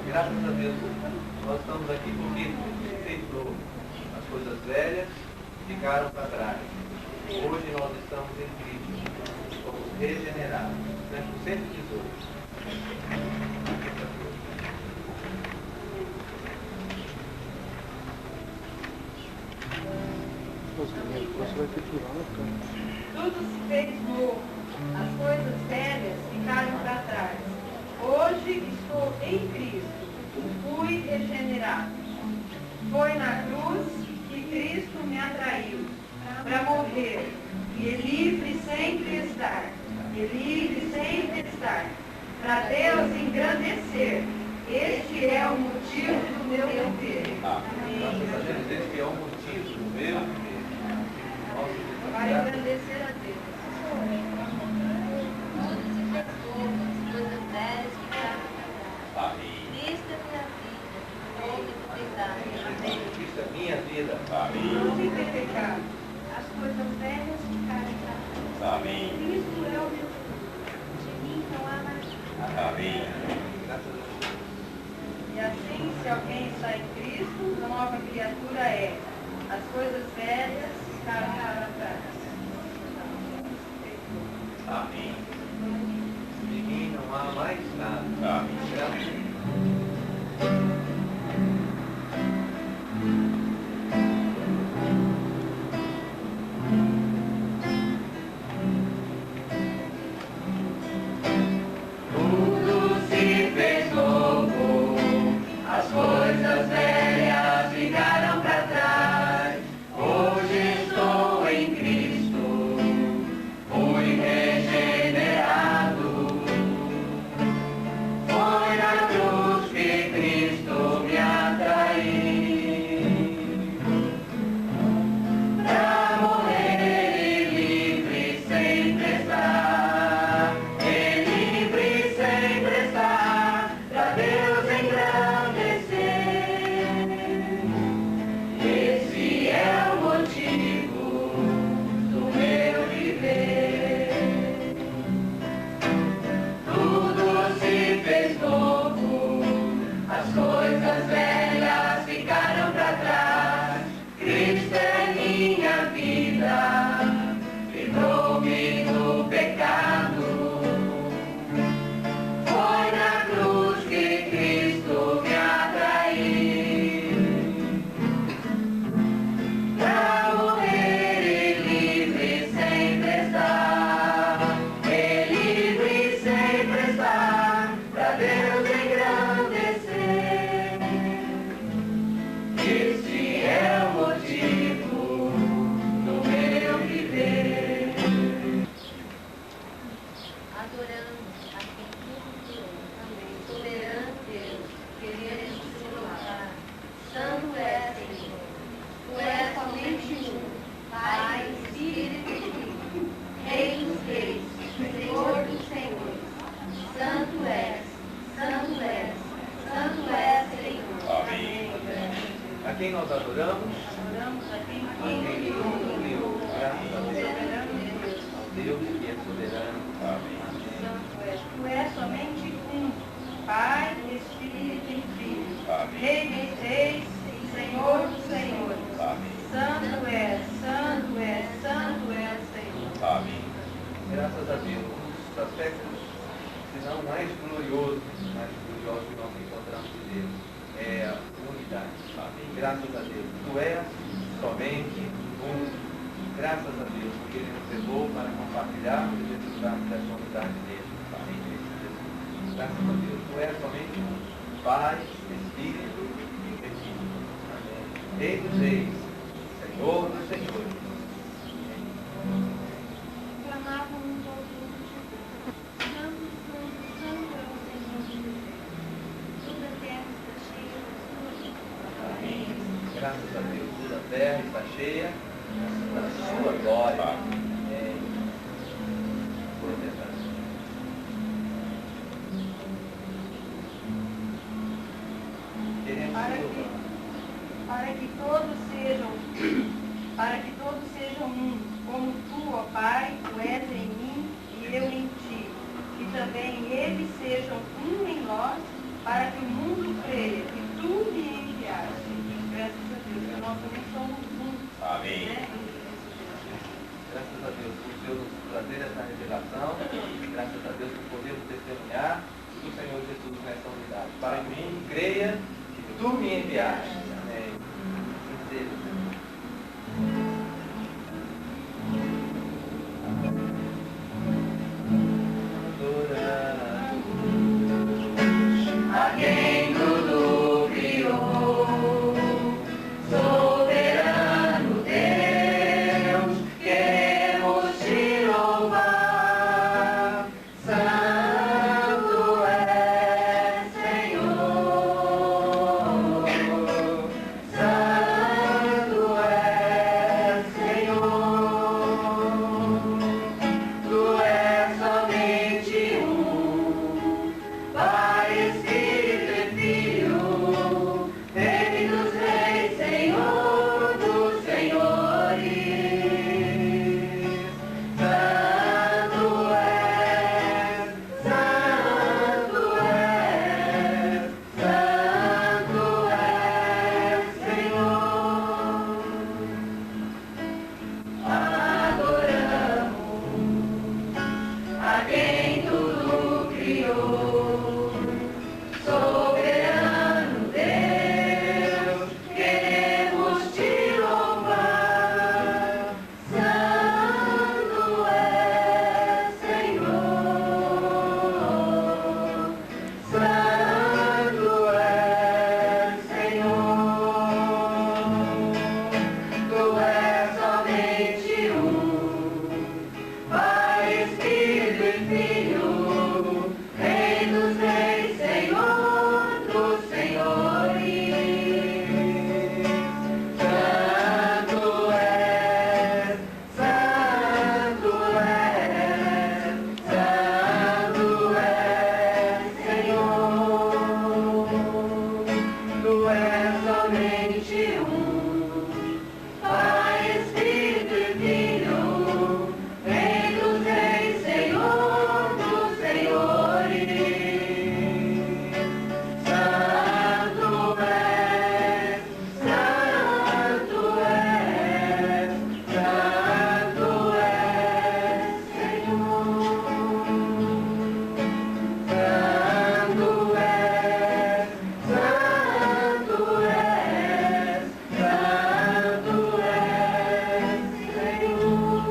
Graças a Deus, nós estamos aqui porque feitou as coisas velhas ficaram para trás. Hoje nós estamos em Cristo, somos regenerados. Verso 118. Tudo se fez novo, as coisas velhas ficaram para trás. Hoje estou em Cristo, fui regenerado. Foi na cruz que Cristo me atraiu para morrer, e livre sempre estar, para Deus engrandecer. Este é o motivo do meu viver. Este é o motivo do meu viver. Para engrandecer a Deus. Tudo se fez novo, as coisas velhas ficaram para trás. Cristo é minha vida, nome do pecado. Cristo é minha vida. Não me dê pecado. As coisas velhas ficaram para trás. Cristo é o meu Deus. De mim não há mais nada. Graças a Deus. E assim, se alguém está em Cristo, nova criatura é. As coisas velhas ficaram para trás. Amém. De mim não há mais nada. Graças a Deus. Quem nós adoramos? Adoramos a quem Quem nos criou. Graças a Deus. Deus que é soberano. Amém. Tu és somente um, Pai, Espírito e Filho. Rei dos reis, Senhor dos senhores. Santo és, santo és, santo és, Senhor. Amém. Graças a Deus. Um dos aspectos, se não mais gloriosos que nós encontramos de Deus é a unidade. Amém. Graças a Deus. Tu és somente um. Graças a Deus, porque Ele nos levou para compartilharmos e desfrutarmos dessa unidade dele. Amém. Graças a Deus. Tu és somente um. Pai, Espírito e Filho. Amém. Rei dos reis, Senhor dos senhores. Clamavam uns aos outros, santo, santo, santo é o Senhor de Deus. Toda a terra está cheia da sua glória. Amém. Graças a Deus. Toda a terra está cheia da sua glória. Amém. Por verdade. Queremos Para que todos sejam para que todos sejam um, como tu, ó Pai, tu és em mim e eu em ti. Que também eles sejam um em nós, para que o mundo creia que tu me enviaste. Graças a Deus, que nós também somos um. Amém. Né? Graças a Deus por Deus nos trazer essa revelação. Graças a Deus por podermos testemunhar do Senhor Jesus nessa unidade. Para que o mundo creia que tu me enviaste. Amém. Assim seja. A quem tudo criou, soberano Deus, queremos te louvar. Santo é Senhor, Santo é Senhor. Tu és somente um, Pai, Espírito e Filho, Rei dos Reis, Senhor dos Senhores. Santo és, Santo és, Santo és, Senhor. Adoramos a quem tudo criou, soberano Deus, queremos te louvar. Santo é Senhor, Santo é Senhor. Tu és somente um, Pai, Espírito e Filho, Rei dos Reis, Senhor dos Senhores. Santo és, Santo és, Santo és, Senhor. Tu és somente um, Pai, Espírito e Filho, Rei dos Reis, Senhor dos Senhores. Santo és, Santo és, Santo és, Senhor. Santo és, Santo és, Santo és, Senhor.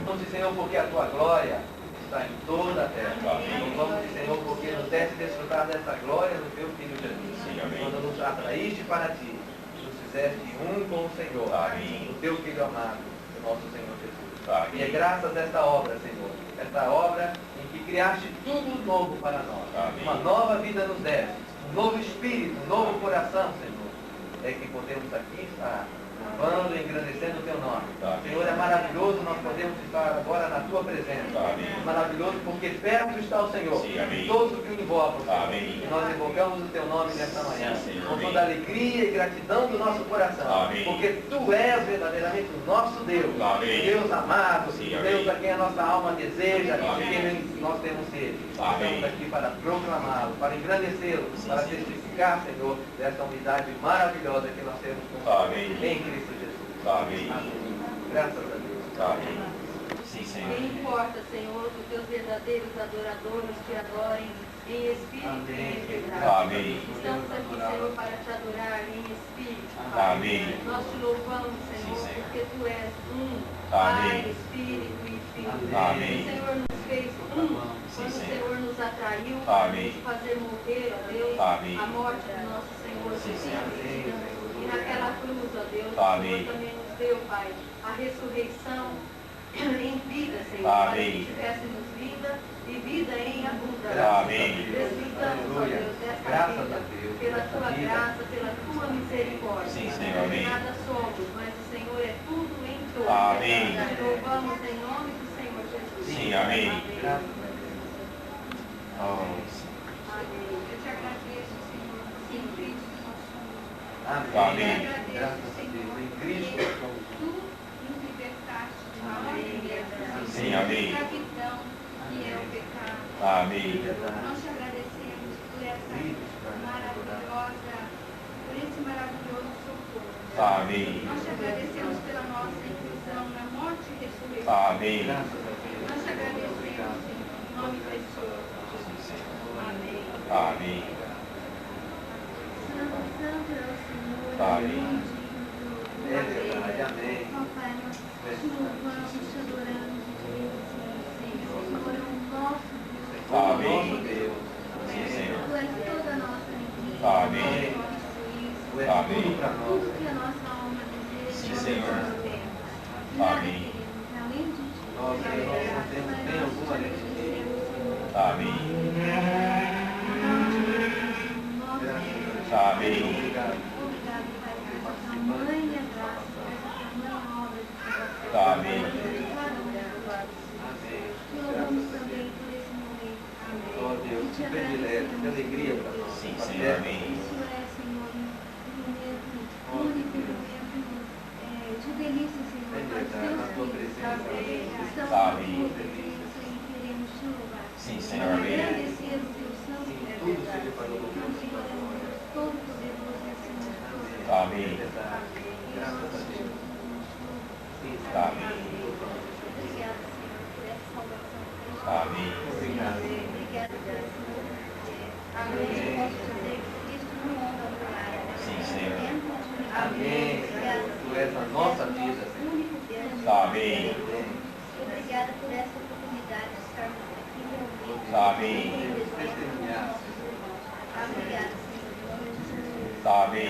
Louvamos-te, Senhor, porque a tua glória está em toda a terra. Amém. Louvamos-te, Senhor, porque nos deste desfrutar dessa glória no teu Filho Jesus. Sim, amém. Quando nos atraíste para ti, nos fizeste um com o Senhor, Amém. o teu Filho amado, o nosso Senhor Jesus. Amém. E é graças a esta obra, Senhor, esta obra em que criaste tudo novo para nós. Amém. Uma nova vida nos deste, um novo espírito, um novo coração, Senhor. É que podemos aqui estar louvando e engrandecendo o teu nome. Amém. Senhor, é maravilhoso nós podemos estar agora na tua presença. Amém. Maravilhoso porque perto está o Senhor. Sim, amém. Todos que o invocam, Senhor. Amém. E nós invocamos o teu nome nesta manhã. Sim, Senhor. Com Amém. toda a alegria e gratidão do nosso coração. Amém. Porque tu és verdadeiramente o nosso Deus. Amém. Deus amado. Sim, Deus amém. a quem a nossa alma deseja. Amém. E quem nós temos sede. Amém. Estamos aqui para proclamá-lo, para engrandecê-lo, Sim, para Senhor. testificar, Senhor, dessa unidade maravilhosa que nós temos com Amém. em Cristo Jesus. Amém. Amém. Graças a Deus. Amém. Sim, Senhor. Quem importa, Senhor, que os teus verdadeiros adoradores te adorem em espírito e em verdade. Amém. Estamos aqui, Senhor, para te adorar em espírito, Pai. Amém. Nós te louvamos, Senhor, Sim, Senhor. porque tu és um, Amém. Pai, Espírito e Filho. Amém. O Senhor nos fez um, Sim, quando o Senhor. Senhor nos atraiu, Amém. nos fazer morrer, ó Deus, Amém. a morte do nosso Senhor Sim, Jesus Senhor. Cristo. E naquela cruz, ó Deus, Amém. o Senhor também nos deu, Pai, a ressurreição em vida, Senhor, Amém. para que tivéssemos vida e vida em abundância. Amém. Desfrutamos, ó Aleluia. Deus, dessa Graças vida, a Deus, pela dessa tua vida. graça, pela tua misericórdia. Sim, Senhor. Amém. Nada somos, mas o Senhor é tudo em todos. Amém. Te louvamos em nome do Senhor Jesus. Sim, amém. Graças a Deus. Oh, Amém. Eu te agradeço, Senhor, em Cristo nosso Senhor. Amém. Graças a Deus. Em Cristo somos Tu nos libertaste de nós Sim, amém. escravidão, que é o pecado. Amém. Nós te agradecemos por esse maravilhoso socorro. Amém. Nós te agradecemos pela nossa inclusão na morte e ressurreição. Amém. Graças a Deus. Nós te agradecemos em nome precioso. Amém. Amém. Santo, santo é o Senhor. Amém. É verdade. Amém. Ó Pai, nós te louvamos, te adoramos e te bendecimos. Senhor, é o nosso Deus. Amém. Nosso Deus. Sim, Senhor. Tu és toda a nossa alegria. Amém. Tu és nosso juízo. Tu és Amém. tudo para nós. Tudo que a nossa alma deseja. Sim, nós Senhor. temos. Nada Amém. queremos além de ti. Nós não temos nem alguma alegria. Amém. Nossa, Amém. Obrigado. obrigado, Pai, por essa tamanha graça, por essa tamanha obra de salvação. Amém. Amém. Te louvamos também por esse momento. Ó Deus, que privilégio, que alegria para nós. Sim, Senhor. Amém. Isso é, Senhor, um momento único, um momento de delícia, Senhor. É Para os verdade, na tua teus filhos, presença. estamos Amém. na tua presença e queremos te louvar. Sim, Senhor. Amém. Agradecer o teu santo Sim, nome. tudo seja para o Porque o Senhor é um Deus todo-poderoso e acima de tudo. Amém. É verdade. Graças a Deus. Sim, Amém. Obrigada, Senhor, por essa salvação. Amém. Obrigado. Obrigada, Senhor. Amém. Eu posso dizer que Cristo não anda por área. Sim, Senhor. Amém. Tu és a nossa vida, Senhor. Único Deus. Amém. Obrigada por essa oportunidade de estarmos aqui reunidos. Amém. Testemunhar. Obrigada, Senhor. Em nome de Jesus. Amém.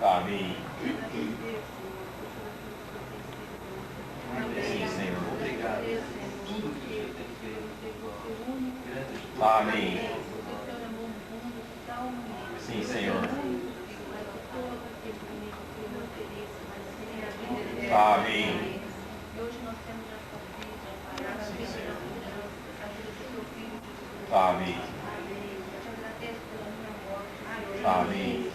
Amém. Sim, Senhor. Obrigado. Tudo que o Senhor tem feito. Grande Amém. Sim, Senhor. Amém. Hoje nós temos essa vida, Pai, a vida da vida do teu filho, Jesus. Amém. Amém. Eu te agradeço pela minha morte. Amém.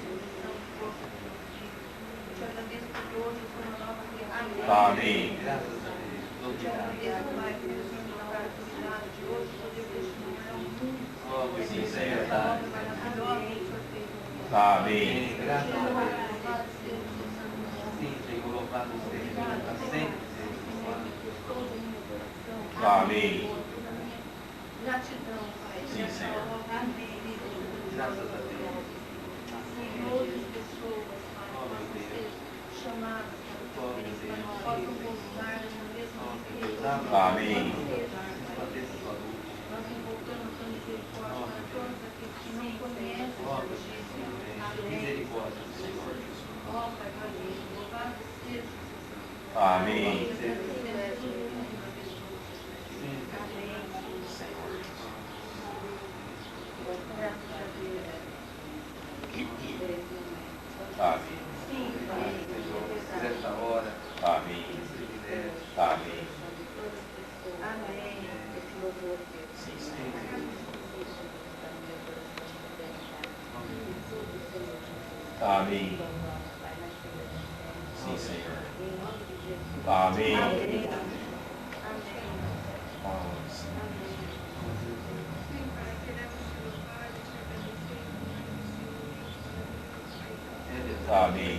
Eu te agradeço porque hoje eu sou uma nova criatura. Amém. graças a Deus. Eu te Obrigado. agradeço, Pai, por Deus me dar a oportunidade de hoje poder testemunhar ao mundo. Oh, meu Sim, Deus, é Senhor. Essa obra verdade. maravilhosa que o Senhor fez na minha vida. Amém. Graças a Deus. Louvado seja o teu santo nome. Sim, Senhor, louvado seja. Para sempre seja. Todo o meu coração. Amém. Toda a minha gratidão, Pai. Sim, Senhor. Amém. Graças a Deus. Assim, outras pessoas, Pai, possam ser chamadas para o teu reino, para nós possam voltar na mesma igreja. Amém. Resplandeça a tua luz. Nós invocamos a tua misericórdia para todos aqueles que não conhecem Ó, a meu ti, Deus, Senhor. Amém. misericórdia, Senhor. Ó, Pai, valeu. Louvado seja o teu santo. Amém. Agradecemos tudo uma vez por todas. Sim, Amém. Senhor. Graças a Deus. Amém. Sim, Pai. Senhor, por esta hora, Amém. esse privilégio. Amém. Amém. Esse louvor, Deus. Sim, Senhor. Amém. Sim, Senhor. Amém. Amém. Oh, Senhor. Sim, Pai, queremos te louvar e te agradecer em nome do Senhor. É verdade. Amém.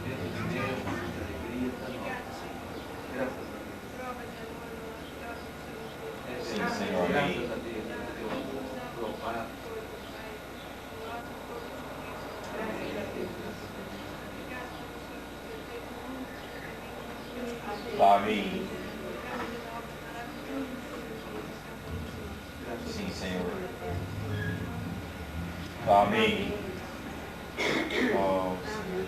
Deus de Deus, alegria para nós, Senhor. Graças a Deus. Prova de amor maravilhosa do Senhor. É Sim, verdade. Senhor. Amém. Graças a Deus, teu amor, louvado. Amém. Sim, Senhor. Amém. Oh, Senhor.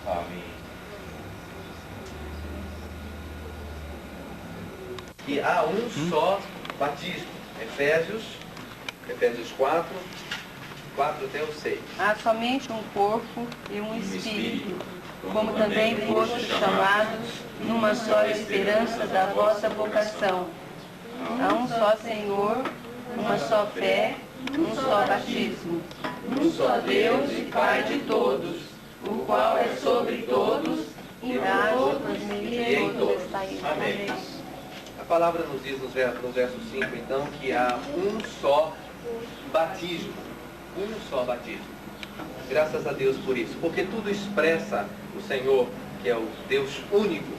Amém. Que há um só batismo. Efésios 4, 4 até o 6. Há somente um corpo e um espírito, como também fostes chamados numa só esperança da vossa vocação. Há um só Senhor, uma só fé, um só batismo, um só Deus e Pai de todos, o qual é sobre todos e por todos e em todos. Amém. A palavra nos diz no verso 5, então, que há um só batismo. Um só batismo. Graças a Deus por isso. Porque tudo expressa o Senhor, que é o Deus único.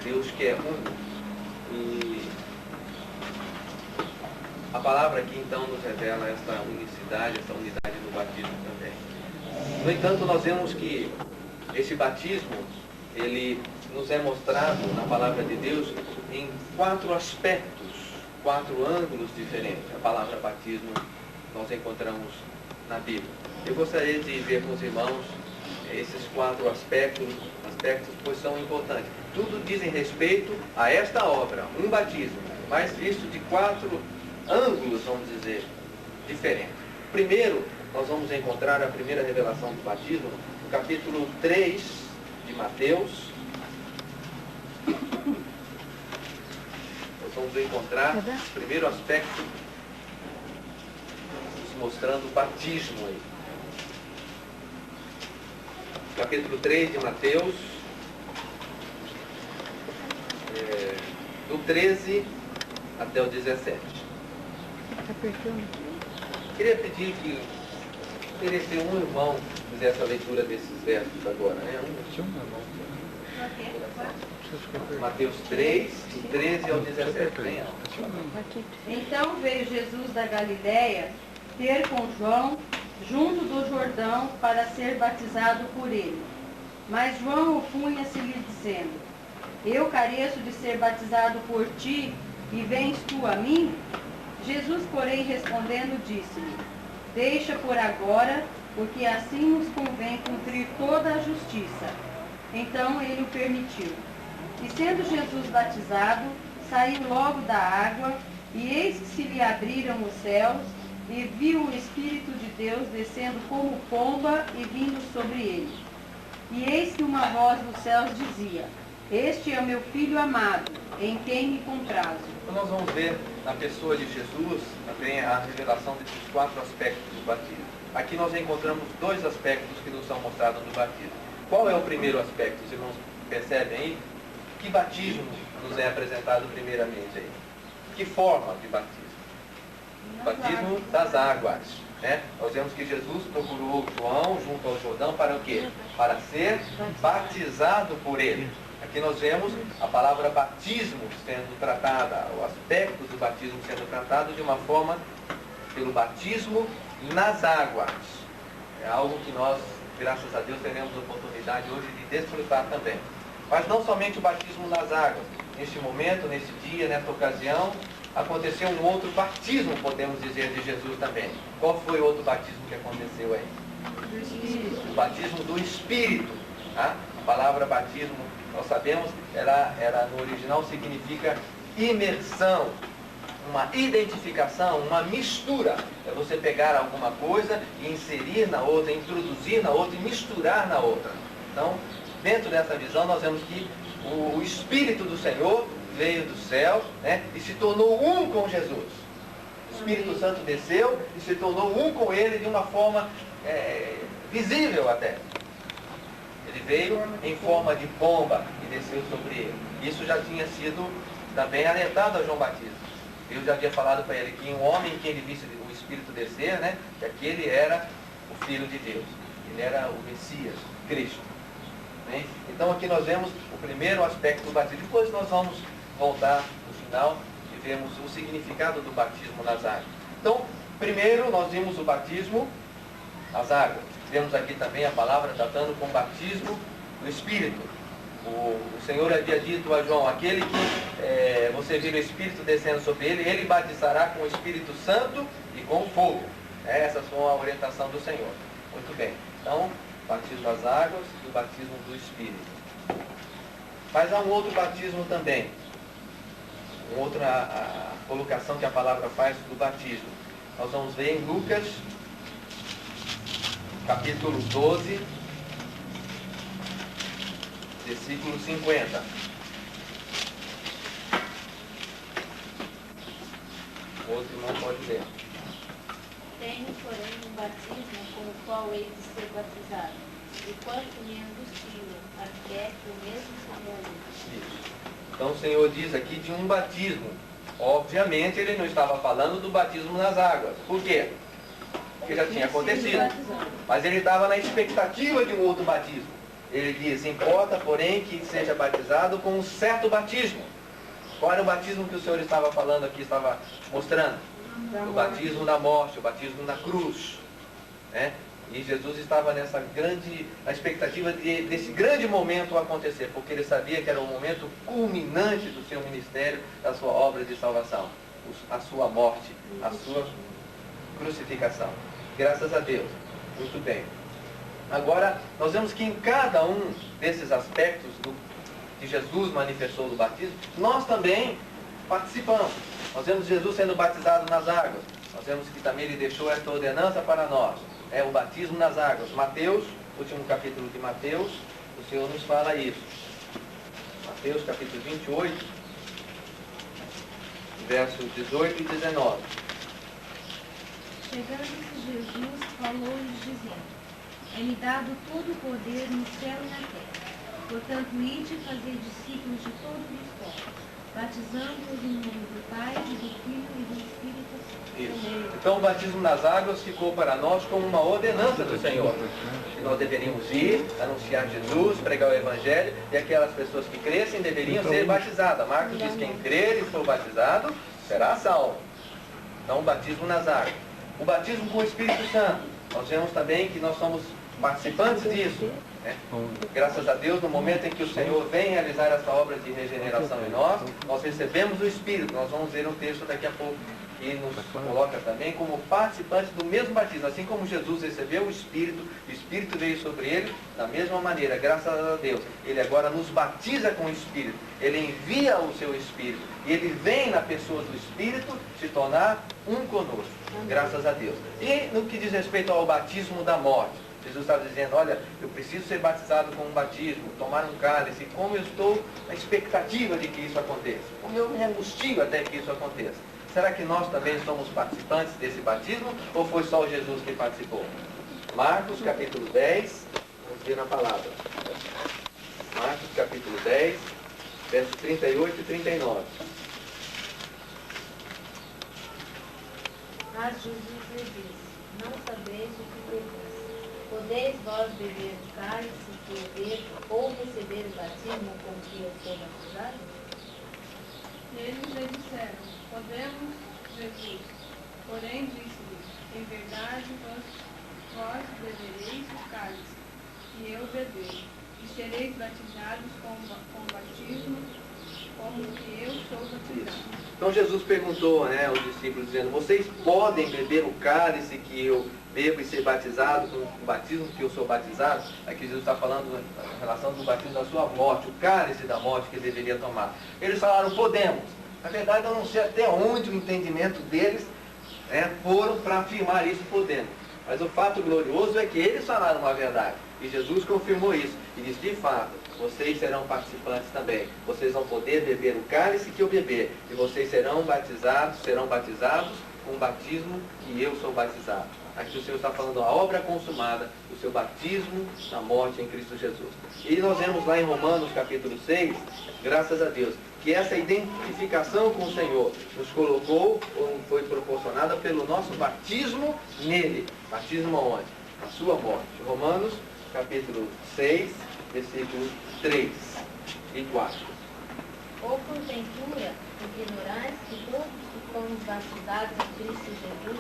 Deus que é único. E a palavra aqui, então, nos revela essa unicidade, essa unidade do batismo também. No entanto, nós vemos que esse batismo, ele nos é mostrado na palavra de Deus em 4 aspectos, 4 ângulos diferentes. A palavra batismo nós encontramos na Bíblia. Eu gostaria de ver com os irmãos esses 4 aspectos, pois são importantes. Tudo dizem respeito a esta obra, um batismo, mas visto de 4 ângulos, vamos dizer, diferentes. Primeiro, nós vamos encontrar a primeira revelação do batismo no capítulo 3 de Mateus. Nós vamos encontrar o primeiro aspecto nos mostrando o batismo aí. Capítulo 3 de Mateus, do 13 até o 17. Queria pedir que oferecer um irmão fizesse a leitura desses versos agora, né? Mateus 3, do 13 ao 17. Venha. Então veio Jesus da Galiléia ter com João junto do Jordão para ser batizado por ele. Mas João opunha-se-lhe dizendo: Eu careço de ser batizado por ti, e vens tu a mim? Jesus, porém, respondendo, disse-lhe: Deixa por agora, porque assim nos convém cumprir toda a justiça. Então ele o permitiu. E sendo Jesus batizado, saiu logo da água, e eis que se lhe abriram os céus, e viu o Espírito de Deus descendo como pomba e vindo sobre ele. E eis que uma voz dos céus dizia: Este é o meu Filho amado, em quem me comprazo. Então nós vamos ver na pessoa de Jesus também a revelação desses 4 aspectos do batismo. Aqui nós encontramos 2 aspectos que nos são mostrados no batismo. Qual é o primeiro aspecto? Os irmãos percebem aí? Que batismo nos é apresentado primeiramente aí? Que forma de batismo? O batismo das águas. Né? Nós vemos que Jesus procurou João junto ao Jordão para o quê? Para ser batizado por ele. Aqui nós vemos a palavra batismo sendo tratada, o aspecto do batismo sendo tratado de uma forma pelo batismo nas águas. É algo que nós, graças a Deus, teremos a oportunidade hoje de desfrutar também. Mas não somente o batismo nas águas. Neste momento, nesse dia, nessa ocasião, aconteceu um outro batismo, podemos dizer, de Jesus também. Qual foi o outro batismo que aconteceu aí? O batismo do Espírito. Tá? A palavra batismo, nós sabemos, ela no original significa imersão, uma identificação, uma mistura. É você pegar alguma coisa e inserir na outra, introduzir na outra e misturar na outra. Então, dentro dessa visão, nós vemos que o Espírito do Senhor veio do céu, né, e se tornou um com Jesus. O Espírito Santo desceu e se tornou um com ele de uma forma visível até. Ele veio em forma de pomba e desceu sobre ele. Isso já tinha sido também alertado a João Batista. Deus já havia falado para ele que um homem que ele visse o Espírito descer, né, que aquele era o Filho de Deus. Ele era o Messias, Cristo. Né? Então aqui nós vemos o primeiro aspecto do batismo. Depois nós vamos voltar no final e vemos o significado do batismo nas águas. Então, primeiro nós vimos o batismo nas águas. Vemos aqui também a palavra tratando com o batismo do Espírito. O Senhor havia dito a João: aquele que você vira o Espírito descendo sobre ele, ele batizará com o Espírito Santo e com fogo. Essa foi a orientação do Senhor. Muito bem. Então, batismo das águas e o batismo do Espírito. Mas há um outro batismo também. Uma outra colocação que a palavra faz do batismo. Nós vamos ver em Lucas, capítulo 12, versículo 50. Outro irmão pode ler. Tenho, porém, um batismo com o qual hei de ser batizado, e quanto me angustia, até que o mesmo Senhor diz. Isso. Então o Senhor diz aqui de um batismo. Obviamente ele não estava falando do batismo nas águas. Por quê? Porque já tinha acontecido. Mas ele estava na expectativa de um outro batismo. Ele diz, importa, porém, que seja batizado com um certo batismo. Qual era o batismo que o Senhor estava falando aqui, estava mostrando? O batismo da morte, o batismo na cruz. Né? E Jesus estava na expectativa desse grande momento acontecer, porque ele sabia que era o momento culminante do seu ministério, da sua obra de salvação, a sua morte, a sua crucificação. Graças a Deus. Muito bem. Agora, nós vemos que em cada um desses aspectos que Jesus manifestou do batismo, nós também participamos. Nós vemos Jesus sendo batizado nas águas. Nós vemos que também ele deixou esta ordenança para nós. É o batismo nas águas. Mateus, último capítulo de Mateus, o Senhor nos fala isso. Mateus capítulo 28, versos 18 e 19. Chegando-se Jesus, falou-lhes dizendo: É-me dado todo o poder no céu e na terra. Portanto, ide e fazei discípulos de todos os povos, batizando-os em nome do Pai, e do Filho e do Espírito Santo. Isso. Então o batismo nas águas ficou para nós como uma ordenança do Senhor. Que nós deveríamos ir, anunciar Jesus, pregar o Evangelho, e aquelas pessoas que crescem deveriam ser batizadas. Marcos diz, quem crer e for batizado, será salvo. Então o batismo nas águas. O batismo com o Espírito Santo. Nós vemos também que nós somos participantes disso. Né? Graças a Deus, no momento em que o Senhor vem realizar essa obra de regeneração em nós, nós recebemos o Espírito. Nós vamos ver um texto daqui a pouco que nos coloca também como participantes do mesmo batismo. Assim como Jesus recebeu o Espírito veio sobre ele, da mesma maneira, graças a Deus, ele agora nos batiza com o Espírito. Ele envia o seu Espírito e ele vem na pessoa do Espírito se tornar um conosco, graças a Deus. E no que diz respeito ao batismo da morte, Jesus estava dizendo, olha, eu preciso ser batizado com um batismo, tomar um cálice, como eu estou na expectativa de que isso aconteça, como eu me angustio até que isso aconteça. Será que nós também somos participantes desse batismo, ou foi só o Jesus que participou? Marcos capítulo 10, vamos ver na palavra. Marcos capítulo 10, versos 38 e 39. Mas Jesus lhe disse: Não sabeis o que pedis. Podeis vós beber o cálice que eu bebo, ou receber o batismo com que eu sou batizado? Eles lhe disseram: Podemos, Jesus. Porém disse-lhes: Em verdade vós bebereis o cálice que eu beber, e sereis batizados com batismo como que eu sou batizado. Então Jesus perguntou, aos discípulos, dizendo, vocês podem beber o cálice que eu bebo e ser batizado com o batismo que eu sou batizado? Aqui Jesus está falando em relação do batismo da sua morte, o cálice da morte que ele deveria tomar. Eles falaram, podemos. Na verdade, eu não sei até onde o entendimento deles foram para afirmar isso, podemos. Mas o fato glorioso é que eles falaram uma verdade. E Jesus confirmou isso. E disse, de fato, vocês serão participantes também. Vocês vão poder beber o cálice que eu beber. E vocês serão batizados com o batismo que eu sou batizado. Aqui o Senhor está falando a obra consumada, o seu batismo na morte em Cristo Jesus. E nós vemos lá em Romanos capítulo 6, graças a Deus, que essa identificação com o Senhor nos colocou, ou foi proporcionada pelo nosso batismo nele. Batismo aonde? Na sua morte. Romanos capítulo 6, versículos 3 e 4. Ou porventura ignorais que todos que fomos batizados em Cristo Jesus,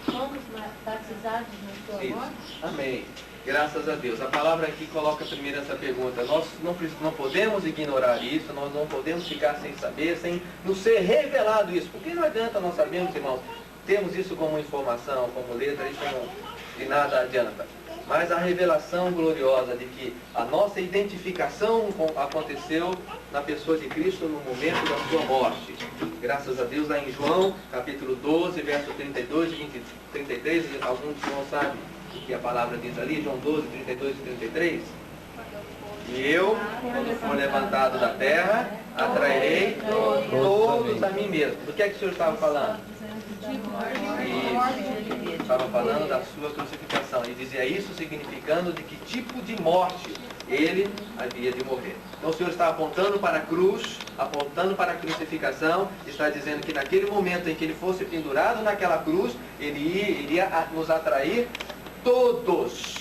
fomos batizados na sua morte? Amém. Graças a Deus. A palavra aqui coloca primeiro essa pergunta. Nós não podemos ignorar isso, nós não podemos ficar sem saber, sem nos ser revelado isso. Porque não adianta nós sabermos, irmãos, temos isso como informação, como letra, isso não, de nada adianta. Mas a revelação gloriosa de que a nossa identificação aconteceu na pessoa de Cristo no momento da sua morte. Graças a Deus, lá em João, capítulo 12, verso 32 e 33, alguns não sabem o que a palavra diz ali, João 12, 32 e 33. Quando eu for E eu, quando for levantado da terra, atrairei todos a mim mesmo. Do que é que o Senhor estava falando? Isso. Estava falando da sua crucificação. E dizia isso significando de que tipo de morte ele havia de morrer. Então o Senhor está apontando para a cruz, apontando para a crucificação, está dizendo que naquele momento em que ele fosse pendurado naquela cruz, ele iria nos atrair todos,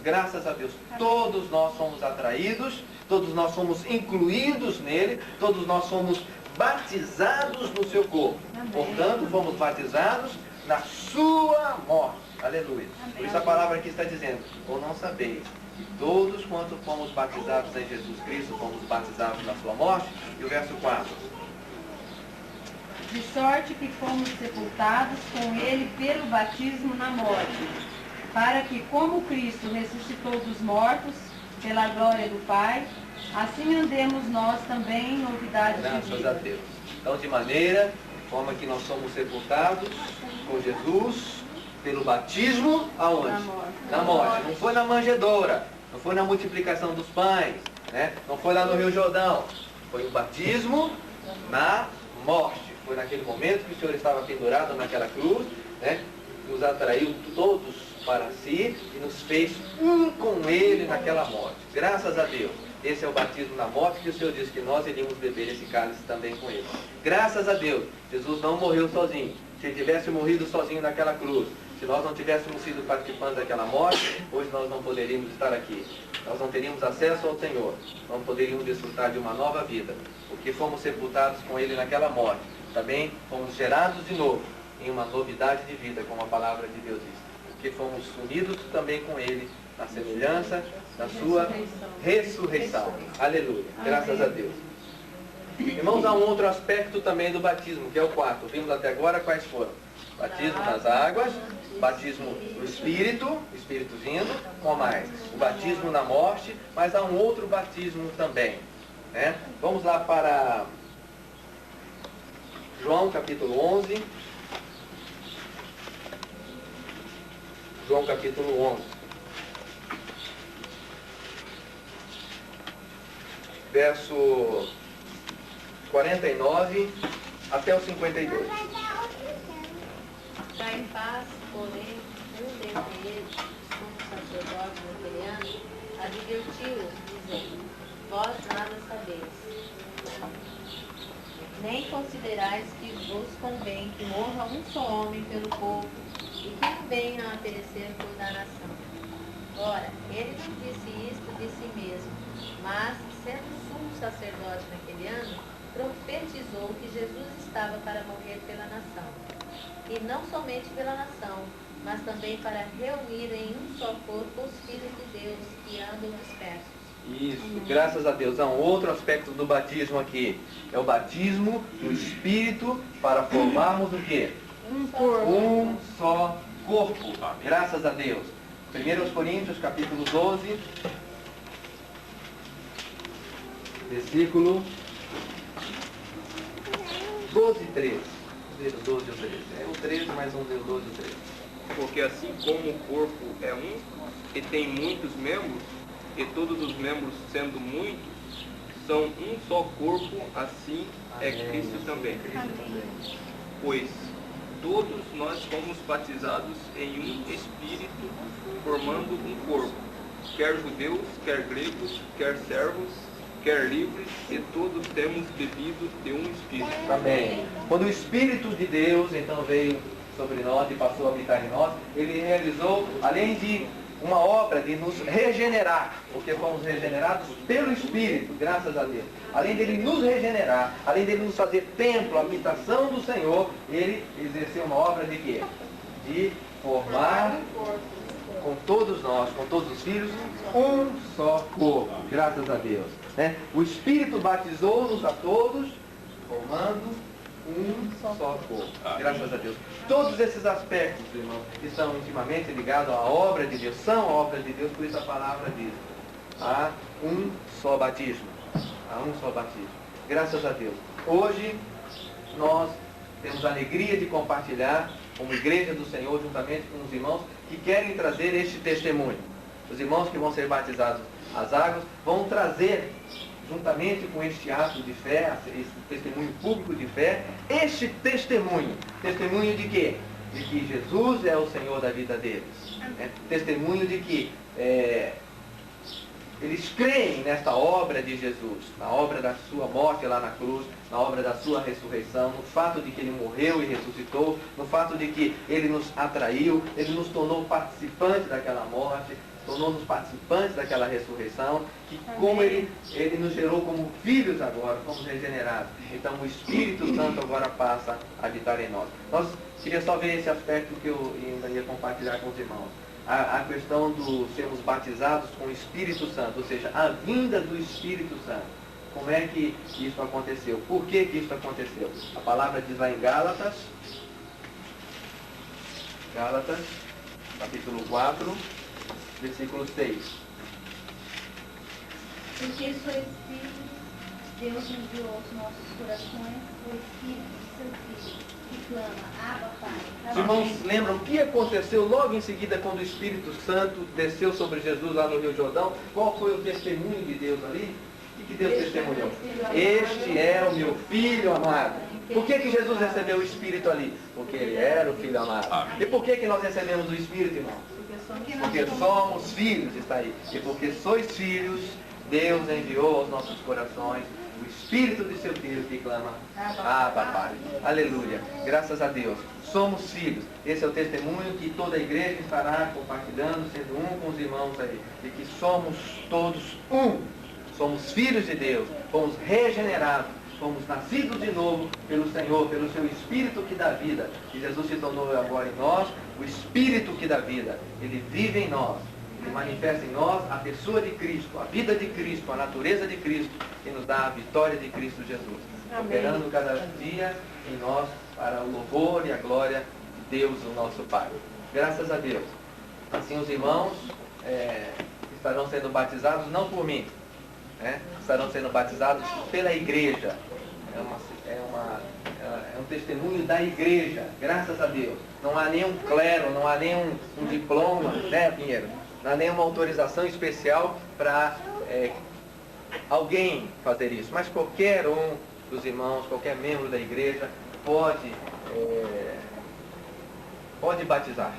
graças a Deus, todos nós somos atraídos, todos nós somos incluídos nele, todos nós somos batizados no seu corpo. Portanto, fomos batizados na sua morte. Aleluia. Por isso a palavra aqui está dizendo, ou não sabeis, que todos quanto fomos batizados em Jesus Cristo, fomos batizados na sua morte. E o verso 4. De sorte que fomos sepultados com ele pelo batismo na morte, para que, como Cristo ressuscitou dos mortos, pela glória do Pai, assim andemos nós também em novidade de Graças vida. a Deus. Então, de maneira, forma que nós somos sepultados com Jesus pelo batismo, aonde? Na morte. Não foi na manjedoura, não foi na multiplicação dos pães, né? Não foi lá no Rio Jordão. Foi o batismo na morte. Foi naquele momento que o Senhor estava pendurado naquela cruz, né? Nos atraiu todos para si e nos fez um com ele naquela morte. Graças a Deus. Esse é o batismo na morte que o Senhor disse que nós iríamos beber esse cálice também com ele. Graças a Deus, Jesus não morreu sozinho. Se ele tivesse morrido sozinho naquela cruz, se nós não tivéssemos sido participantes daquela morte, hoje nós não poderíamos estar aqui. Nós não teríamos acesso ao Senhor. Não poderíamos desfrutar de uma nova vida. Porque fomos sepultados com ele naquela morte. Também fomos gerados de novo em uma novidade de vida, como a palavra de Deus diz. Porque fomos unidos também com ele na semelhança da sua ressurreição. Aleluia. Graças a Deus. Irmãos, há um outro aspecto também do batismo, que é o 4. Vimos até agora quais foram? Batismo nas águas, batismo no Espírito, Espírito vindo, com mais. O batismo na morte, mas há um outro batismo também, né? Vamos lá para João capítulo 11. João capítulo 11. Verso 49 até o 52. Já em paz, porém, um dentre eles, como sacerdote naquele ano, advertiu-os, dizendo, vós nada sabeis, nem considerais que vos convém que morra um só homem pelo povo, e que não venha a perecer por nação. Ora, ele não disse isto de si mesmo, mas, sendo sumo sacerdote naquele ano, profetizou que Jesus estava para morrer pela nação. E não somente pela nação, mas também para reunir em um só corpo os filhos de Deus que andam dispersos. Isso, graças a Deus. Há um outro aspecto do batismo aqui. É o batismo do Espírito para formarmos o quê? Um só corpo. Graças a Deus. 1 Coríntios capítulo 12, versículo 12 e 13. 12 e 13. É o 13 mais um, 12 e 13. Porque assim como o corpo é um, e tem muitos membros, e todos os membros, sendo muitos, são um só corpo, assim é Cristo também. Pois todos nós fomos batizados em um Espírito, formando um corpo, quer judeus, quer gregos, quer servos, quer livres, e todos temos bebido de um Espírito. Amém. Quando o Espírito de Deus então veio sobre nós e passou a habitar em nós, ele realizou, além de uma obra de nos regenerar, porque fomos regenerados pelo Espírito, graças a Deus. Além dele nos regenerar, além dele nos fazer templo, habitação do Senhor, ele exerceu uma obra de quê? De formar com todos nós, com todos os filhos, um só corpo, graças a Deus. Né? O Espírito batizou-nos a todos, formando um só corpo. Graças a Deus. Todos esses aspectos, irmãos, que são intimamente ligados à obra de Deus, são a obra de Deus, por isso a palavra diz. Há um só batismo. Há um só batismo. Graças a Deus. Hoje, nós temos a alegria de compartilhar como igreja do Senhor, juntamente com os irmãos que querem trazer este testemunho. Os irmãos que vão ser batizados as águas, vão trazer, juntamente com este ato de fé, esse testemunho público de fé, este testemunho. Testemunho de quê? De que Jesus é o Senhor da vida deles. Testemunho de que eles creem nesta obra de Jesus, na obra da sua morte lá na cruz, na obra da sua ressurreição, no fato de que ele morreu e ressuscitou, no fato de que ele nos atraiu, ele nos tornou participantes daquela morte, tornou-nos participantes daquela ressurreição, que como ele nos gerou como filhos agora, fomos regenerados. Então o Espírito Santo agora passa a habitar em nós. Nós queria só ver esse aspecto que eu ainda ia compartilhar com os irmãos. A questão do sermos batizados com o Espírito Santo, ou seja, a vinda do Espírito Santo. Como é que isso aconteceu? Por que isso aconteceu? A palavra diz lá em Gálatas, capítulo 4, versículo 6. Porque sois filhos, Deus enviou aos nossos corações o Espírito de seu Filho, que clama, Abba, Pai. Os irmãos lembram o que aconteceu logo em seguida quando o Espírito Santo desceu sobre Jesus lá no Rio Jordão? Qual foi o testemunho de Deus ali? O que Deus testemunhou? Este é o meu Filho amado. Por que Jesus recebeu o Espírito ali? Porque ele era o Filho amado. E por que nós recebemos o Espírito, irmãos? Porque somos filhos, está aí. E porque sois filhos, Deus enviou aos nossos corações o Espírito de seu Filho que clama, Abba, Pai. Aleluia. Graças a Deus. Somos filhos. Esse é o testemunho que toda a igreja estará compartilhando, sendo um com os irmãos aí. De que somos todos um. Somos filhos de Deus. Fomos regenerados. Fomos nascidos de novo pelo Senhor, pelo seu Espírito que dá vida. E Jesus se tornou agora em nós o Espírito que dá vida. Ele vive em nós. Ele manifesta em nós a pessoa de Cristo, a vida de Cristo, a natureza de Cristo, que nos dá a vitória de Cristo Jesus. Operando cada dia em nós para o louvor e a glória de Deus, o nosso Pai. Graças a Deus. Assim os irmãos estarão sendo batizados, não por mim, estarão sendo batizados pela igreja. É um testemunho da igreja, graças a Deus. Não há nenhum clero, não há nenhum diploma, né, Pinheiro? Não há nenhuma autorização especial para alguém fazer isso. Mas qualquer um dos irmãos, qualquer membro da igreja pode batizar.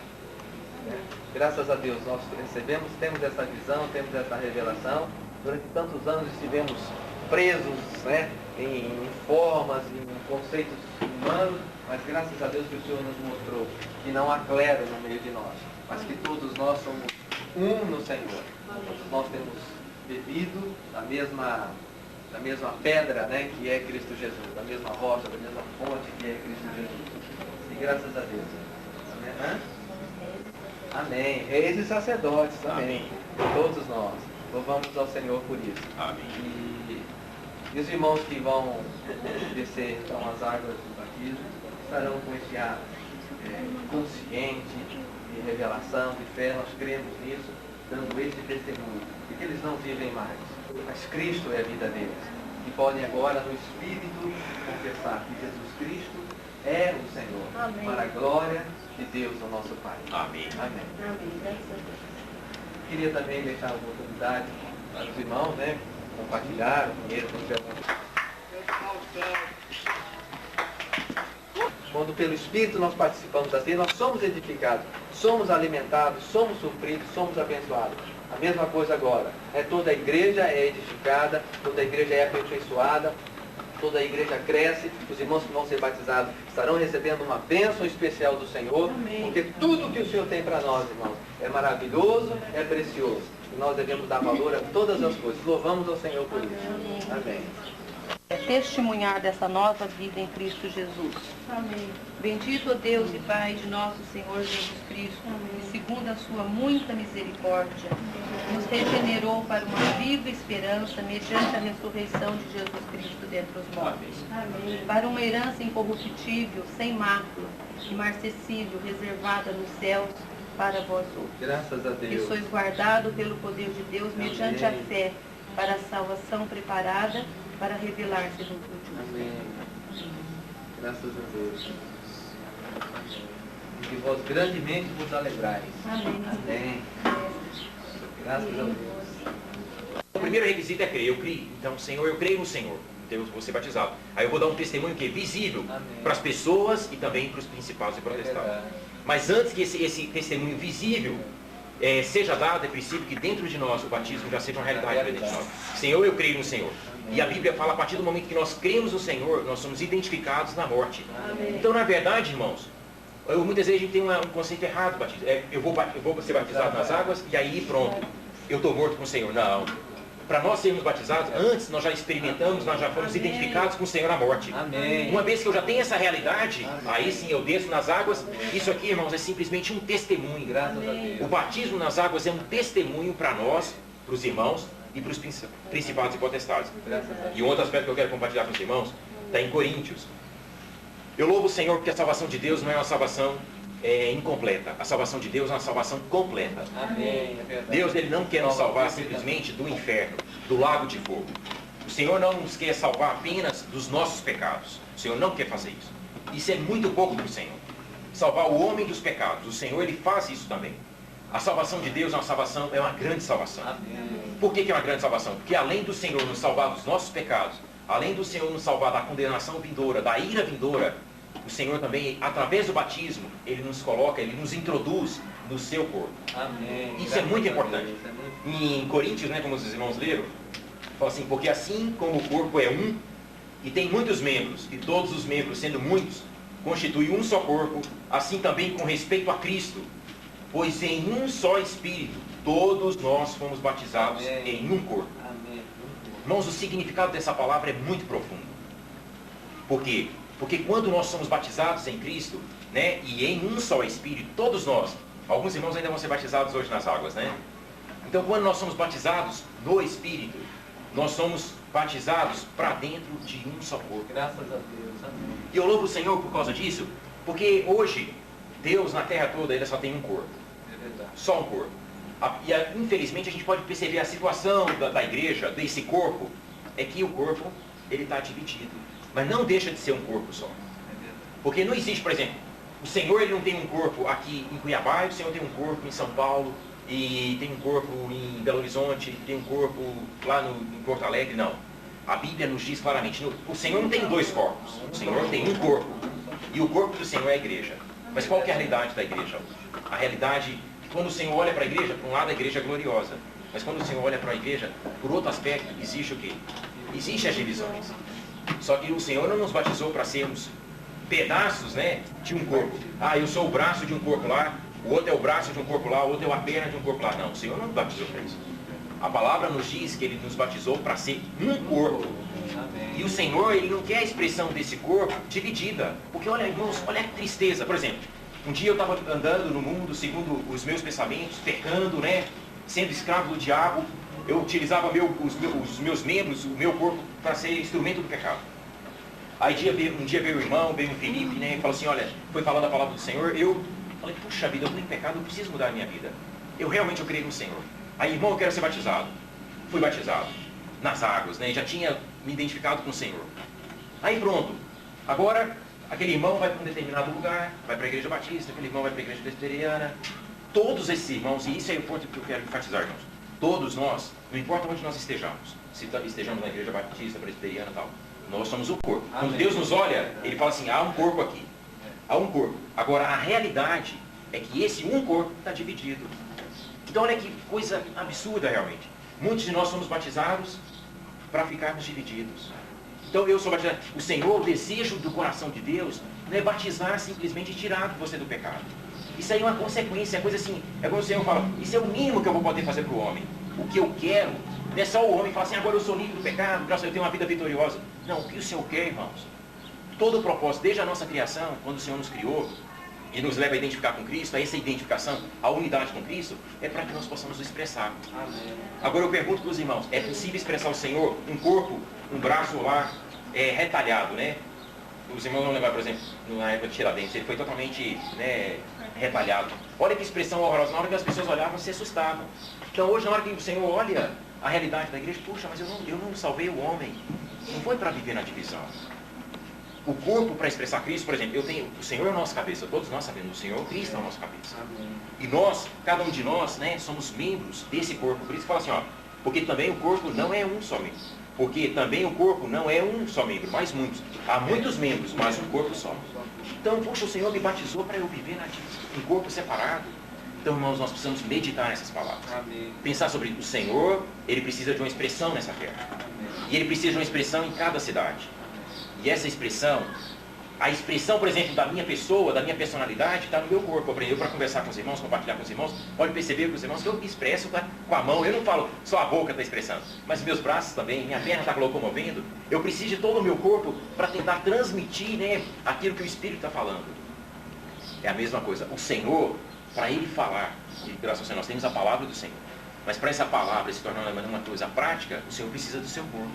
Graças a Deus nós temos essa visão, temos essa revelação. Durante tantos anos estivemos presos, em formas, em conceitos humanos, mas graças a Deus que o Senhor nos mostrou que não há clero no meio de nós, mas que todos nós somos um no Senhor. Todos nós temos bebido da mesma pedra, que é Cristo Jesus, da mesma rocha, da mesma fonte que é Cristo Jesus. E graças a Deus. Amém. Reis e sacerdotes, amém. Todos nós. Louvamos ao Senhor por isso. Amém. E os irmãos que vão descer então as águas do batismo estarão com esse ato consciente de revelação, de fé. Nós cremos nisso, dando esse testemunho de que eles não vivem mais, mas Cristo é a vida deles. E podem agora no Espírito confessar que Jesus Cristo é o Senhor. Amém. Para a glória de Deus, o nosso Pai. Amém. Amém. Amém. Graças a Deus. Queria também deixar a oportunidade para os irmãos, compartilhar o dinheiro com o Quando pelo Espírito nós participamos da ceia, nós somos edificados, somos alimentados, somos supridos, somos abençoados. A mesma coisa agora. Toda a igreja é edificada, toda a igreja é aperfeiçoada, toda a igreja cresce, os irmãos que vão ser batizados estarão recebendo uma bênção especial do Senhor, porque tudo que o Senhor tem para nós, irmãos, é maravilhoso, é precioso. E nós devemos dar valor a todas as coisas. Louvamos ao Senhor por isso. Amém. Testemunhar dessa nova vida em Cristo Jesus. Amém. Bendito, ó Deus e Pai de nosso Senhor Jesus Cristo, que segundo a sua muita misericórdia, nos regenerou para uma viva esperança mediante a ressurreição de Jesus Cristo dentre os mortos. Amém. Para uma herança incorruptível, sem mácula, imarcessível, reservada nos céus para vós outros. Graças a Que Deus. sois guardado pelo poder de Deus mediante a fé para a salvação preparada para revelar-se no último. Amém. Graças a Deus. Que vós grandemente vos alegrais. Amém. Amém. Graças a Deus. primeiro requisito é crer. Eu criei. Então, Senhor, eu creio no Senhor. Então, eu vou ser batizado. Aí eu vou dar um testemunho que é visível para as pessoas e também para os principados e protestados. Mas antes que esse testemunho visível seja dado, é preciso que dentro de nós o batismo já seja uma realidade dentro de nós. Senhor, eu creio no Senhor. E a Bíblia fala, a partir do momento que nós cremos no Senhor, nós somos identificados na morte. Então, na verdade, irmãos, muitas vezes a gente tem um conceito errado do batismo. Eu vou ser batizado nas águas e aí pronto, eu estou morto com o Senhor. Não. Para nós sermos batizados, antes nós já experimentamos, nós já fomos identificados com o Senhor na morte. Amém. Uma vez que eu já tenho essa realidade, aí sim eu desço nas águas. Isso aqui, irmãos, é simplesmente um testemunho. Graças a Deus. O batismo nas águas é um testemunho para nós, para os irmãos e para os principados e potestades. Graças a Deus. E um outro aspecto que eu quero compartilhar com os irmãos está em Coríntios. Eu louvo o Senhor porque a salvação de Deus não é uma salvação incompleta. A salvação de Deus é uma salvação completa. Amém. É verdade. Deus, Ele não quer nos salvar simplesmente do inferno, do lago de fogo. O Senhor não nos quer salvar apenas dos nossos pecados. O Senhor não quer fazer isso. Isso é muito pouco para o Senhor. Salvar o homem dos pecados. O Senhor, Ele faz isso também. A salvação de Deus é uma grande salvação. Amém. Por que é uma grande salvação? Porque além do Senhor nos salvar dos nossos pecados, além do Senhor nos salvar da condenação vindoura, da ira vindoura, o Senhor também, através do batismo, Ele nos coloca, Ele nos introduz no seu corpo. Amém. Isso é muito importante. Isso é muito... Em Coríntios, como os irmãos leram, fala assim, porque assim como o corpo é um, e tem muitos membros, e todos os membros, sendo muitos, constituem um só corpo, assim também com respeito a Cristo, pois em um só Espírito, todos nós fomos batizados em um corpo. Amém. Irmãos, o significado dessa palavra é muito profundo. Por quê? Porque quando nós somos batizados em Cristo, né, e em um só Espírito, todos nós, alguns irmãos ainda vão ser batizados hoje nas águas, né? Então, quando nós somos batizados no Espírito, nós somos batizados para dentro de um só corpo. Graças a Deus. Amém. E eu louvo o Senhor por causa disso, porque hoje, Deus na terra toda, Ele só tem um corpo. É verdade. Só um corpo. Infelizmente, a gente pode perceber a situação da igreja, desse corpo, é que o corpo, ele está dividido. Mas não deixa de ser um corpo só. Porque não existe, por exemplo, o Senhor, ele não tem um corpo aqui em Cuiabá, e o Senhor tem um corpo em São Paulo, e tem um corpo em Belo Horizonte, tem um corpo lá em Porto Alegre, não. A Bíblia nos diz claramente, o Senhor não tem dois corpos, o Senhor tem um corpo. E o corpo do Senhor é a igreja. Mas qual que é a realidade da igreja hoje? A realidade, quando o Senhor olha para a igreja, por um lado a igreja é gloriosa. Mas quando o Senhor olha para a igreja, por outro aspecto, existe o quê? Existem as divisões. Só que o Senhor não nos batizou para sermos pedaços, né, de um corpo. Ah, eu sou o braço de um corpo lá, o outro é o braço de um corpo lá, o outro é a perna de um corpo lá. Não, o Senhor não nos batizou para isso. A palavra nos diz que Ele nos batizou para ser um corpo. E o Senhor, Ele não quer a expressão desse corpo dividida. Porque olha, irmãos, olha que tristeza. Por exemplo, um dia eu estava andando no mundo segundo os meus pensamentos, pecando, né, sendo escravo do diabo. Eu utilizava os meus membros, o meu corpo, para ser instrumento do pecado. Aí um dia veio o irmão, veio o Felipe, né, e falou assim, olha, foi falando a palavra do Senhor. Eu falei, puxa vida, eu estou em pecado, eu preciso mudar a minha vida. Eu creio no Senhor. Aí, irmão, eu quero ser batizado. Fui batizado nas águas, né, já tinha me identificado com o Senhor. Aí pronto, agora aquele irmão vai para um determinado lugar, vai para a igreja batista, aquele irmão vai para a igreja presbiteriana. Todos esses irmãos, e isso é o ponto que eu quero enfatizar, irmãos. Todos nós, não importa onde nós estejamos, se estejamos na igreja batista, presbiteriana e tal, nós somos o corpo. Quando Deus nos olha, Ele fala assim, há um corpo aqui. Há um corpo. Agora, a realidade é que esse um corpo está dividido. Então, olha que coisa absurda realmente. Muitos de nós somos batizados para ficarmos divididos. Então, eu sou batizado. O Senhor, o desejo do coração de Deus, não é batizar simplesmente e tirar você do pecado. Isso aí é uma consequência, é coisa assim, é como o Senhor fala, isso é o mínimo que eu vou poder fazer para o homem. O que eu quero, não é só o homem falar assim, agora eu sou livre do pecado, graças a Deus eu tenho uma vida vitoriosa. Não, o que o Senhor quer, irmãos? Todo o propósito, desde a nossa criação, quando o Senhor nos criou, e nos leva a identificar com Cristo, a essa identificação, a unidade com Cristo, é para que nós possamos o expressar. Amém. Agora eu pergunto para os irmãos, é possível expressar o Senhor, um corpo, um braço lá, retalhado, né? Os irmãos vão lembrar, por exemplo, na época de Tiradentes, ele foi totalmente, né, retalhado. Olha que expressão horrorosa, na hora que as pessoas olhavam, se assustavam. Então hoje, na hora que o Senhor olha a realidade da igreja, puxa, mas eu não salvei o homem, não foi para viver na divisão. O corpo para expressar Cristo, por exemplo, o Senhor é a nossa cabeça, todos nós sabemos, o Senhor, Cristo é a nossa cabeça. Amém. E nós, cada um de nós, né, somos membros desse corpo. Por isso fala assim, ó, Porque também o corpo não é um só membro. Porque também o corpo não é um só membro, mas muitos. Há muitos membros, mas um corpo só. Então, poxa, o Senhor me batizou para eu viver em corpo separado. Então, irmãos, nós precisamos meditar nessas palavras. Amém. Pensar sobre o Senhor, Ele precisa de uma expressão nessa terra. E Ele precisa de uma expressão em cada cidade. E essa expressão, a expressão, por exemplo, da minha pessoa, da minha personalidade, está no meu corpo. Aprendeu para conversar com os irmãos, compartilhar com os irmãos. Pode perceber com os irmãos que eu me expresso com a mão. Eu não falo só a boca está expressando, mas meus braços também, minha perna está locomovendo. Eu preciso de todo o meu corpo para tentar transmitir, né, aquilo que o Espírito está falando. É a mesma coisa. O Senhor, para Ele falar, e graças ao Senhor nós temos a palavra do Senhor. Mas para essa palavra se tornar uma coisa prática, o Senhor precisa do seu corpo.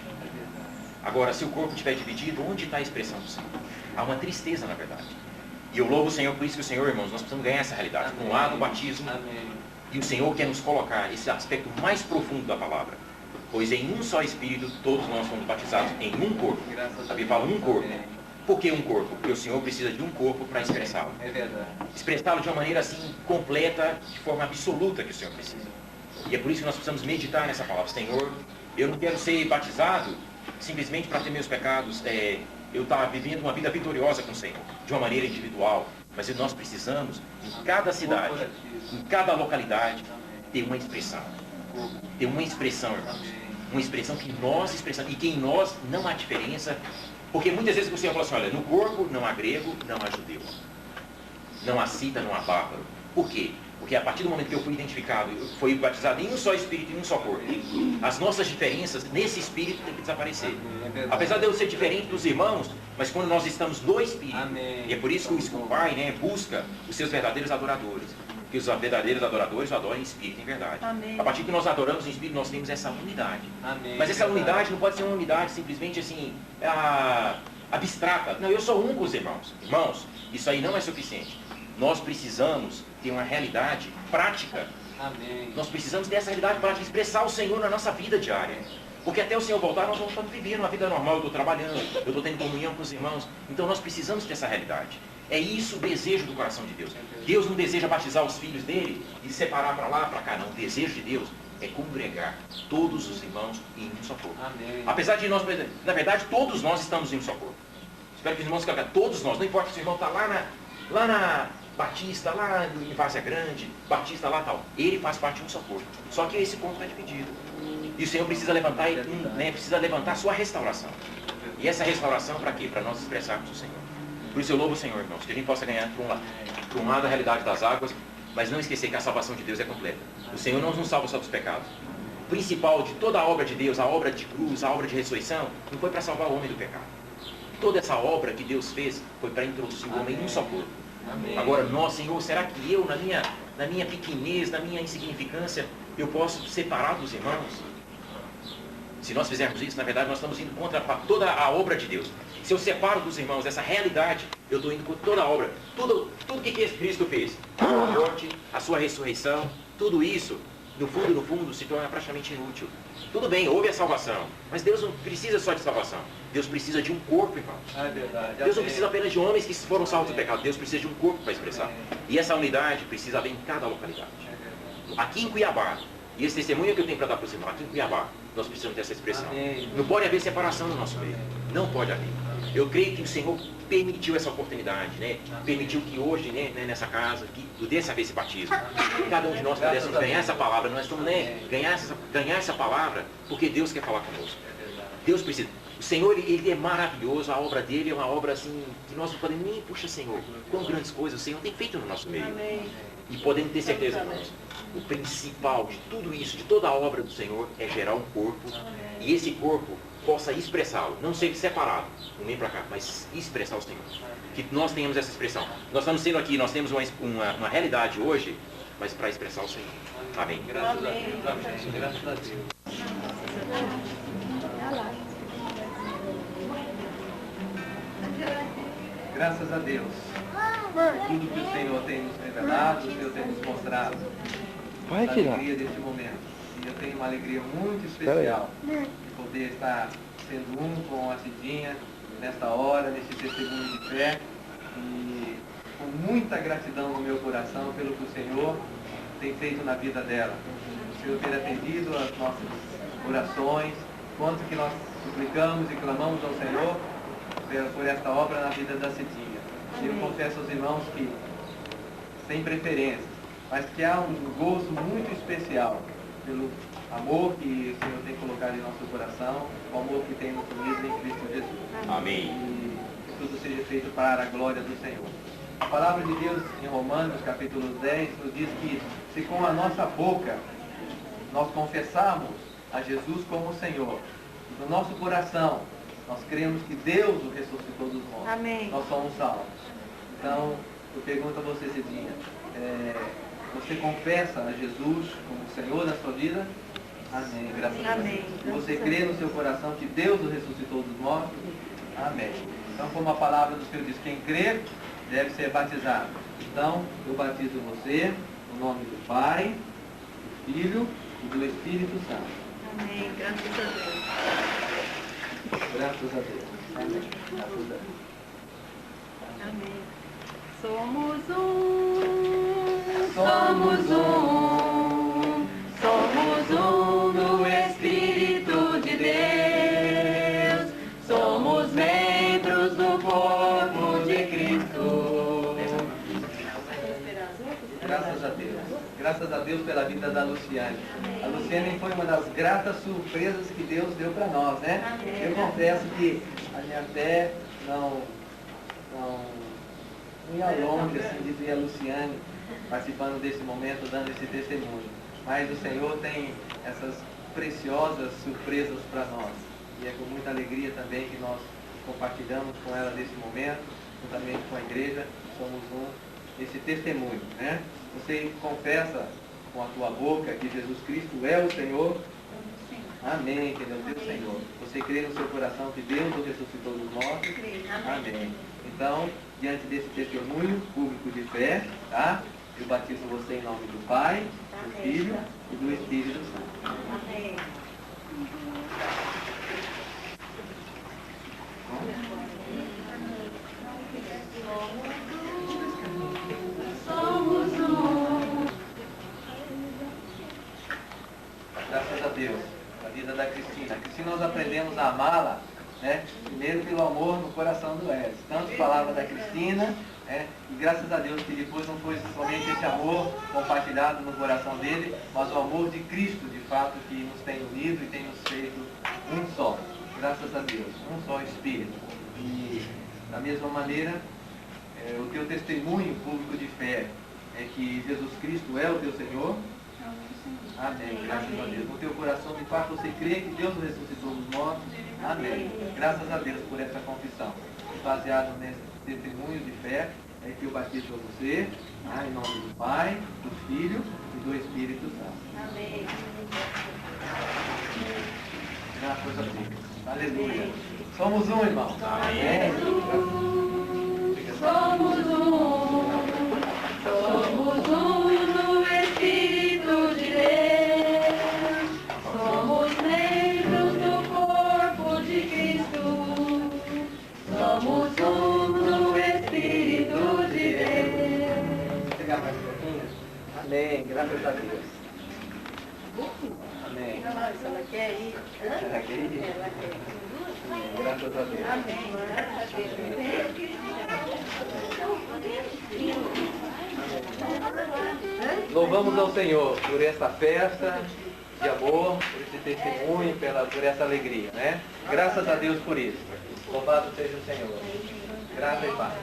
Agora, se o corpo estiver dividido, onde está a expressão do Senhor? Há uma tristeza, na verdade. E eu louvo o Senhor por isso que o Senhor, irmãos, nós precisamos ganhar essa realidade. Por um lado, o batismo. Amém. E o Senhor quer nos colocar esse aspecto mais profundo da palavra. Pois em um só Espírito, todos nós fomos batizados em um corpo. A Bíblia fala um corpo. Por que um corpo? Porque o Senhor precisa de um corpo para expressá-lo. É verdade. Expressá-lo de uma maneira assim, completa, de forma absoluta que o Senhor precisa. E é por isso que nós precisamos meditar nessa palavra. Senhor, eu não quero ser batizado simplesmente para ter meus pecados, eu estar vivendo uma vida vitoriosa com o Senhor, de uma maneira individual. Mas nós precisamos, em cada cidade, em cada localidade, ter uma expressão. Ter uma expressão, irmãos. Uma expressão que nós expressamos, e que em nós não há diferença. Porque muitas vezes o Senhor fala assim, olha, no corpo não há grego, não há judeu. Não há cita, não há bárbaro. Por quê? Porque a partir do momento que eu fui identificado, eu fui batizado em um só Espírito, em um só corpo, as nossas diferenças nesse Espírito têm que desaparecer. Apesar de eu ser diferente dos irmãos, mas quando nós estamos no Espírito, Amém. e é por isso que o Pai, né, busca os seus verdadeiros adoradores. Que os verdadeiros adoradores o adorem em Espírito e em verdade. Amém. A partir que nós adoramos em Espírito, nós temos essa unidade. Amém. Mas essa unidade não pode ser uma unidade simplesmente assim, abstrata. Não, eu sou um com os irmãos. Irmãos, isso aí não é suficiente. Nós precisamos ter uma realidade prática. Amém. Nós precisamos ter essa realidade prática, expressar o Senhor na nossa vida diária. Porque até o Senhor voltar, nós vamos estar vivendo uma vida normal. Eu estou trabalhando, eu estou tendo comunhão com os irmãos. Então nós precisamos ter essa realidade. É isso o desejo do coração de Deus. Deus não deseja batizar os filhos dele e separar para lá, para cá. Não. O desejo de Deus é congregar todos os irmãos em um só corpo. Amém. Apesar de nós, na verdade, todos nós estamos em um só corpo. Espero que os irmãos coloquem, todos nós, não importa se o irmão está lá na Batista, lá em Várzea Grande, Batista lá tal. Ele faz parte de um só corpo. Só que esse corpo está dividido. E o Senhor precisa levantar, precisa levantar a sua restauração. E essa restauração para quê? Para nós expressarmos o Senhor. Por isso eu louvo o Senhor, irmãos, que a gente possa ganhar por um lado a realidade das águas, mas não esquecer que a salvação de Deus é completa. O Senhor não nos salva só dos pecados. O principal de toda a obra de Deus, a obra de cruz, a obra de ressurreição, não foi para salvar o homem do pecado. Toda essa obra que Deus fez foi para introduzir o homem em um só corpo. Amém. Agora, nós, Senhor, será que eu, na minha pequenez, na minha insignificância, eu posso separar dos irmãos? Se nós fizermos isso, na verdade, nós estamos indo contra toda a obra de Deus. Se eu separo dos irmãos essa realidade, eu estou indo contra toda a obra. Tudo que Cristo fez, a sua morte, a sua ressurreição, tudo isso, no fundo, se torna praticamente inútil. Tudo bem, houve a salvação, mas Deus não precisa só de salvação. Deus precisa de um corpo, irmãos. É verdade. Deus não precisa apenas de homens que foram salvos do pecado. Deus precisa de um corpo para expressar. E essa unidade precisa haver em cada localidade. Aqui em Cuiabá, e esse testemunho que eu tenho para dar para os irmãos, aqui em Cuiabá, nós precisamos dessa expressão. Amém. Não pode haver separação no nosso meio. Não pode haver. Eu creio que o Senhor permitiu essa oportunidade, né? Permitiu que hoje, né, nessa casa, que pudesse haver esse batismo. Cada um de nós pudéssemos ganhar essa palavra. Nós estamos, né, ganhar essa palavra porque Deus quer falar conosco. Deus precisa. O Senhor, ele é maravilhoso. A obra dele é uma obra assim que nós não podemos nem, puxa, Senhor, quão grandes coisas o Senhor tem feito no nosso meio. Amém. E podemos ter certeza, irmãos, o principal de tudo isso, de toda a obra do Senhor, é gerar um corpo. E esse corpo possa expressá-lo, não ser separado, não vem para cá, mas expressar o Senhor. Que nós tenhamos essa expressão. Nós estamos sendo aqui, nós temos uma realidade hoje, mas para expressar o Senhor. Amém. Graças a Deus. Amém. Graças a Deus. Graças a Deus. Tudo que o Senhor tem nos revelado, o Senhor tem nos mostrado. A alegria desse momento. E eu tenho uma alegria muito especial de poder estar sendo um com a Cidinha nesta hora, nesse testemunho de fé. E com muita gratidão no meu coração pelo que o Senhor tem feito na vida dela. O Senhor ter atendido as nossas orações, quanto que nós suplicamos e clamamos ao Senhor por esta obra na vida da Cidinha. E eu confesso aos irmãos que, sem preferência, mas que há um gozo muito especial pelo amor que o Senhor tem colocado em nosso coração, o amor que tem nos unido em Cristo Jesus. Amém. E que tudo seja feito para a glória do Senhor. A palavra de Deus em Romanos, capítulo 10, nos diz que se com a nossa boca nós confessarmos a Jesus como Senhor, no nosso coração nós cremos que Deus o ressuscitou dos mortos, Amém. nós somos salvos. Então, eu pergunto a você, Cidinha, você confessa a Jesus como Senhor da sua vida? Amém. Graças a Deus. Amém. Você crê no seu coração que Deus o ressuscitou dos mortos? Amém. Então, como a palavra do Senhor diz, quem crê deve ser batizado. Então, eu batizo você no nome do Pai, do Filho e do Espírito Santo. Amém. Graças a Deus. Graças a Deus. Amém. Graças a Deus. Amém. Somos um, Somos um, somos um no Espírito de Deus, somos membros do corpo de Cristo. Graças a Deus. Graças a Deus pela vida da Luciane. A Luciane foi uma das gratas surpresas que Deus deu para nós, né? Eu confesso que a minha fé não ia longe assim, de ver a Luciane participando desse momento, dando esse testemunho. Mas o Senhor tem essas preciosas surpresas para nós. E é com muita alegria também que nós compartilhamos com ela nesse momento, juntamente com a igreja, somos esse testemunho, né? Você confessa com a tua boca que Jesus Cristo é o Senhor? Amém, que Ele é o teu Senhor. Você crê no seu coração que Deus o ressuscitou dos mortos? Amém. Então, diante desse testemunho público de fé, tá? Eu batizo você em nome do Pai, do Filho e do Espírito Santo. Amém. Somos um. Graças a Deus, a vida da Cristina. A Cristina nós aprendemos a amá-la, né? Primeiro pelo amor no coração do Edson. Tanto falava da Cristina, né? E graças a Deus que depois não foi somente esse amor compartilhado no coração dele, mas o amor de Cristo, de fato, que nos tem unido e tem nos feito um só. Graças a Deus, um só Espírito. E da mesma maneira, o teu testemunho público de fé é que Jesus Cristo é o teu Senhor. Amém. Graças a Deus. No teu coração, de fato, você crê que Deus o ressuscitou dos mortos. Amém. Graças a Deus por essa confissão. Baseado nesse testemunho de fé, é que eu batizo você, em nome do Pai, do Filho e do Espírito Santo. Amém. Graças a Deus. Aleluia. Somos um, irmão. Amém. Somos um, somos um no Espírito de Deus, somos membros do corpo de Cristo, somos um no Espírito de Deus. Vou chegar mais um pouquinho. Amém. Graças a Deus. Amém. Ela quer ir. Ela quer ir? Graças a Deus. Amém. Graças a Deus. Louvamos ao Senhor por essa festa de amor, por esse testemunho, por essa alegria, né? Graças a Deus por isso. Louvado seja o Senhor. Graça e paz.